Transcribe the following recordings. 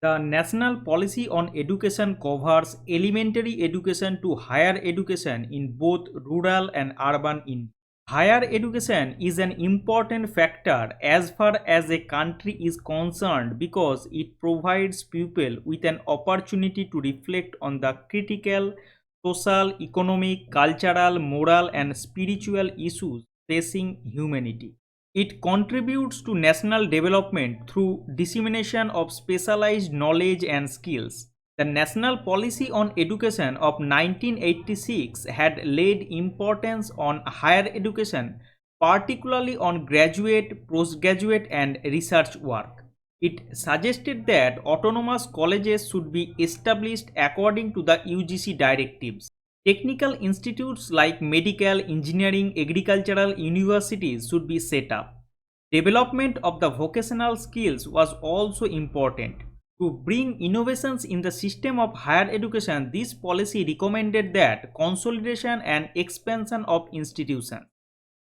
The national policy on education covers elementary education to higher education in both rural and urban India. Higher education is an important factor as far as a country is concerned because it provides people with an opportunity to reflect on the critical social, economic, cultural, moral, and spiritual issues facing humanity. It contributes to national development through dissemination of specialized knowledge and skills. The National Policy on Education of 1986 had laid importance on higher education, particularly on graduate, postgraduate, and research work. It suggested that autonomous colleges should be established according to the UGC directives. Technical institutes like medical, engineering, agricultural universities should be set up. Development of the vocational skills was also important. To bring innovations in the system of higher education, this policy recommended that consolidation and expansion of institutions,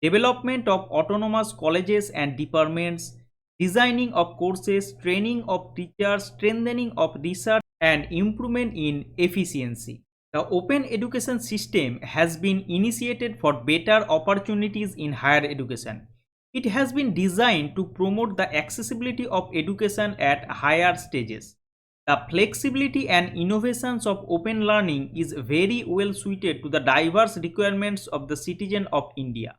development of autonomous colleges and departments, designing of courses, training of teachers, strengthening of research, and improvement in efficiency. The open education system has been initiated for better opportunities in higher education. It has been designed to promote the accessibility of education at higher stages. The flexibility and innovations of open learning is very well suited to the diverse requirements of the citizen of India.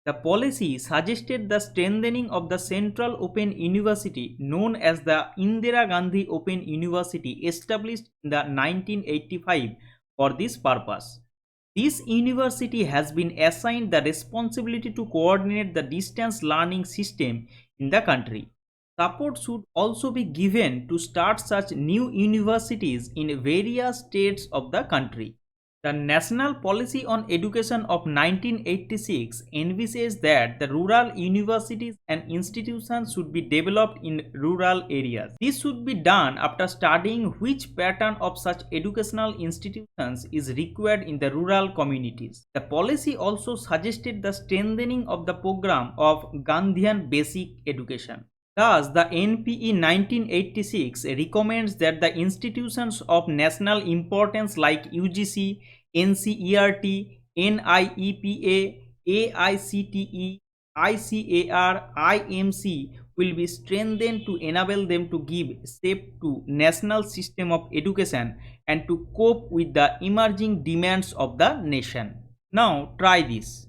The policy suggested the strengthening of the Central Open University known as the Indira Gandhi Open University established in the 1985 for this purpose. This university has been assigned the responsibility to coordinate the distance learning system in the country. Support should also be given to start such new universities in various states of the country. The National Policy on Education of 1986 envisages that the rural universities and institutions should be developed in rural areas. This should be done after studying which pattern of such educational institutions is required in the rural communities. The policy also suggested the strengthening of the program of Gandhian basic education. Thus, the NPE 1986 recommends that the institutions of national importance like UGC, NCERT, NIEPA, AICTE, ICAR, IMC will be strengthened to enable them to give shape to national system of education and to cope with the emerging demands of the nation. Now try this.